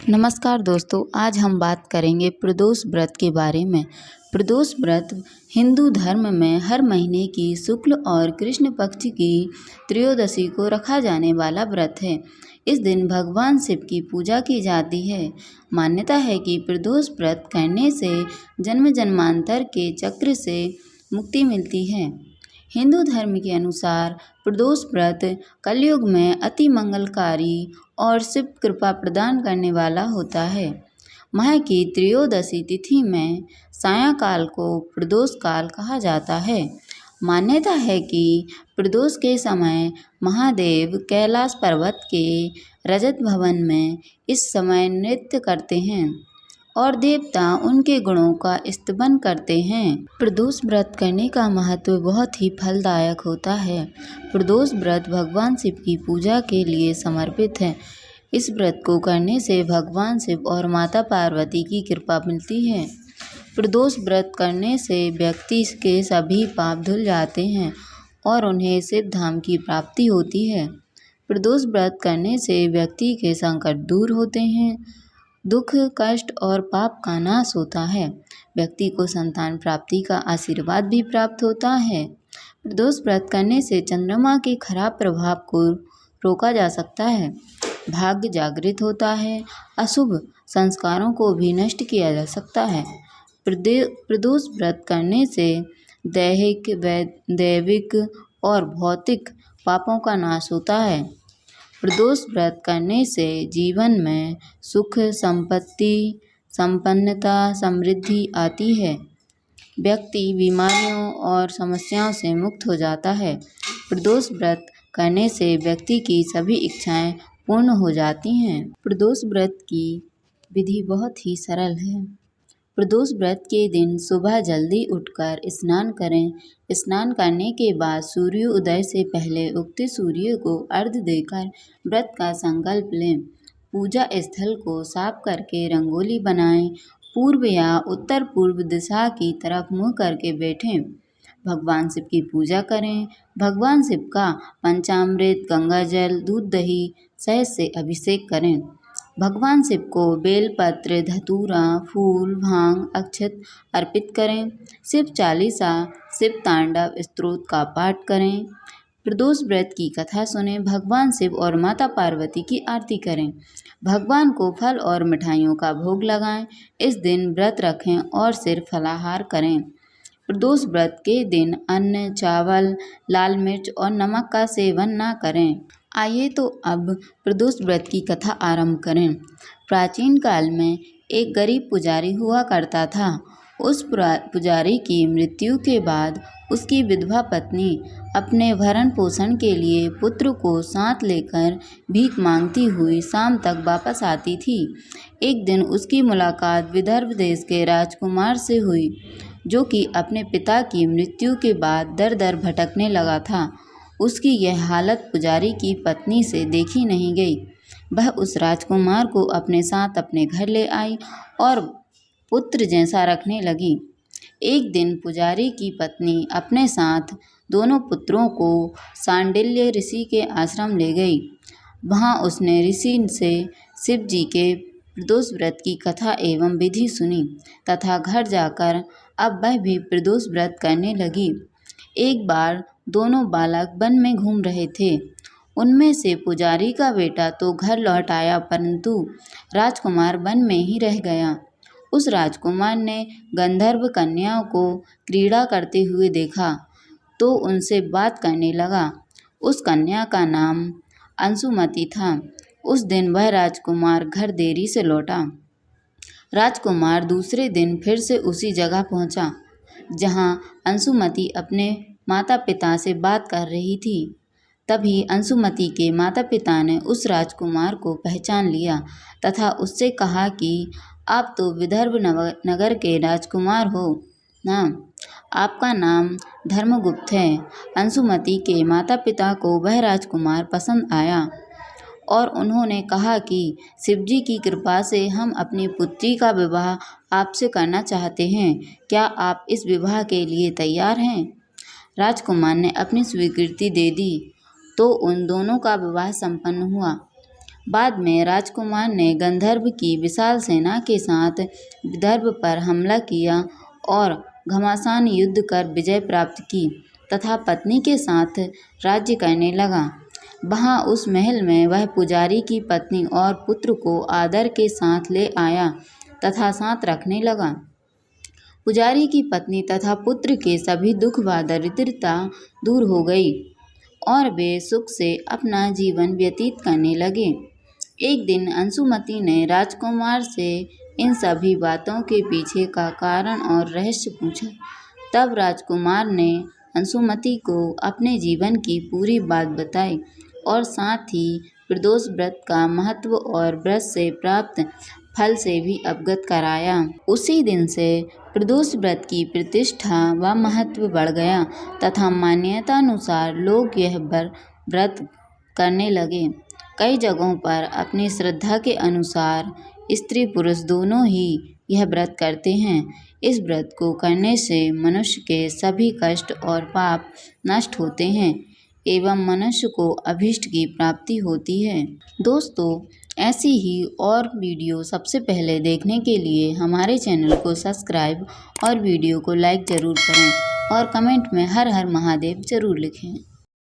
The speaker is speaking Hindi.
नमस्कार दोस्तों, आज हम बात करेंगे प्रदोष व्रत के बारे में। प्रदोष व्रत हिंदू धर्म में हर महीने की शुक्ल और कृष्ण पक्ष की त्रयोदशी को रखा जाने वाला व्रत है। इस दिन भगवान शिव की पूजा की जाती है। मान्यता है कि प्रदोष व्रत करने से जन्म जन्मांतर के चक्र से मुक्ति मिलती है। हिंदू धर्म के अनुसार प्रदोष व्रत कलयुग में अति मंगलकारी और शिव कृपा प्रदान करने वाला होता है। माह की त्रयोदशी तिथि में सायंकाल को प्रदोष काल कहा जाता है। मान्यता है कि प्रदोष के समय महादेव कैलाश पर्वत के रजत भवन में इस समय नृत्य करते हैं और देवता उनके गुणों का स्तवन करते हैं। प्रदोष व्रत करने का महत्व बहुत ही फलदायक होता है। प्रदोष व्रत भगवान शिव की पूजा के लिए समर्पित है। इस व्रत को करने से भगवान शिव और माता पार्वती की कृपा मिलती है। प्रदोष व्रत करने से व्यक्ति के सभी पाप धुल जाते हैं और उन्हें शिव धाम की प्राप्ति होती है। प्रदोष व्रत करने से व्यक्ति के संकट दूर होते हैं, दुख कष्ट और पाप का नाश होता है। व्यक्ति को संतान प्राप्ति का आशीर्वाद भी प्राप्त होता है। प्रदोष व्रत करने से चंद्रमा के खराब प्रभाव को रोका जा सकता है, भाग्य जागृत होता है, अशुभ संस्कारों को भी नष्ट किया जा सकता है। प्रदोष व्रत करने से दैविक और भौतिक पापों का नाश होता है। प्रदोष व्रत करने से जीवन में सुख, संपत्ति, संपन्नता, समृद्धि आती है। व्यक्ति बीमारियों और समस्याओं से मुक्त हो जाता है। प्रदोष व्रत करने से व्यक्ति की सभी इच्छाएं पूर्ण हो जाती हैं। प्रदोष व्रत की विधि बहुत ही सरल है। प्रदोष व्रत के दिन सुबह जल्दी उठकर स्नान करें। स्नान करने के बाद सूर्योदय से पहले उगते सूर्य को अर्घ्य देकर व्रत का संकल्प लें। पूजा स्थल को साफ करके रंगोली बनाएं। पूर्व या उत्तर पूर्व दिशा की तरफ मुँह करके बैठें। भगवान शिव की पूजा करें। भगवान शिव का पंचामृत, गंगाजल, दूध, दही, शहद से अभिषेक करें। भगवान शिव को बेलपत्र, धतूरा, फूल, भांग, अक्षत अर्पित करें। शिव चालीसा, शिव तांडव स्तोत्र का पाठ करें। प्रदोष व्रत की कथा सुनें। भगवान शिव और माता पार्वती की आरती करें। भगवान को फल और मिठाइयों का भोग लगाएं। इस दिन व्रत रखें और सिर्फ फलाहार करें। प्रदोष व्रत के दिन अन्न, चावल, लाल मिर्च और नमक का सेवन न करें। आइए तो अब प्रदोष व्रत की कथा आरंभ करें। प्राचीन काल में एक गरीब पुजारी हुआ करता था। उस पुजारी की मृत्यु के बाद उसकी विधवा पत्नी अपने भरण पोषण के लिए पुत्र को साथ लेकर भीख मांगती हुई शाम तक वापस आती थी। एक दिन उसकी मुलाकात विदर्भ देश के राजकुमार से हुई, जो कि अपने पिता की मृत्यु के बाद दर दर भटकने लगा था। उसकी यह हालत पुजारी की पत्नी से देखी नहीं गई। वह उस राजकुमार को अपने साथ अपने घर ले आई और पुत्र जैसा रखने लगी। एक दिन पुजारी की पत्नी अपने साथ दोनों पुत्रों को सांडिल्य ऋषि के आश्रम ले गई। वहाँ उसने ऋषि से शिव जी के प्रदोष व्रत की कथा एवं विधि सुनी तथा घर जाकर अब वह भी प्रदोष व्रत करने लगी। एक बार दोनों बालक वन में घूम रहे थे। उनमें से पुजारी का बेटा तो घर लौट आया, परंतु राजकुमार वन में ही रह गया। उस राजकुमार ने गंधर्व कन्याओं को क्रीड़ा करते हुए देखा तो उनसे बात करने लगा। उस कन्या का नाम अंशुमति था। उस दिन वह राजकुमार घर देरी से लौटा। राजकुमार दूसरे दिन फिर से उसी जगह पहुंचा जहां अंशुमति अपने माता पिता से बात कर रही थी। तभी अंशुमति के माता पिता ने उस राजकुमार को पहचान लिया तथा उससे कहा कि आप तो विदर्भ नगर के राजकुमार हो ना, आपका नाम धर्मगुप्त है। अंशुमति के माता पिता को वह राजकुमार पसंद आया और उन्होंने कहा कि शिवजी की कृपा से हम अपनी पुत्री का विवाह आपसे करना चाहते हैं। क्या आप इस विवाह के लिए तैयार हैं? राजकुमार ने अपनी स्वीकृति दे दी तो उन दोनों का विवाह संपन्न हुआ। बाद में राजकुमार ने गंधर्व की विशाल सेना के साथ विदर्भ पर हमला किया और घमासान युद्ध कर विजय प्राप्त की तथा पत्नी के साथ राज्य करने लगा। वहाँ उस महल में वह पुजारी की पत्नी और पुत्र को आदर के साथ ले आया तथा साथ रखने लगा। पुजारी की पत्नी तथा पुत्र के सभी दुख व दरिद्रता दूर हो गई और वे सुख से अपना जीवन व्यतीत करने लगे। एक दिन अंशुमति ने राजकुमार से इन सभी बातों के पीछे का कारण और रहस्य पूछा। तब राजकुमार ने अंशुमति को अपने जीवन की पूरी बात बताई और साथ ही प्रदोष व्रत का महत्व और व्रत से प्राप्त फल से भी अवगत कराया। उसी दिन से प्रदोष व्रत की प्रतिष्ठा व महत्व बढ़ गया तथा मान्यतानुसार लोग यह व्रत करने लगे। कई जगहों पर अपनी श्रद्धा के अनुसार स्त्री पुरुष दोनों ही यह व्रत करते हैं। इस व्रत को करने से मनुष्य के सभी कष्ट और पाप नष्ट होते हैं एवं मनुष्य को अभीष्ट की प्राप्ति होती है। दोस्तों, ऐसी ही और वीडियो सबसे पहले देखने के लिए हमारे चैनल को सब्सक्राइब और वीडियो को लाइक ज़रूर करें और कमेंट में हर हर महादेव ज़रूर लिखें।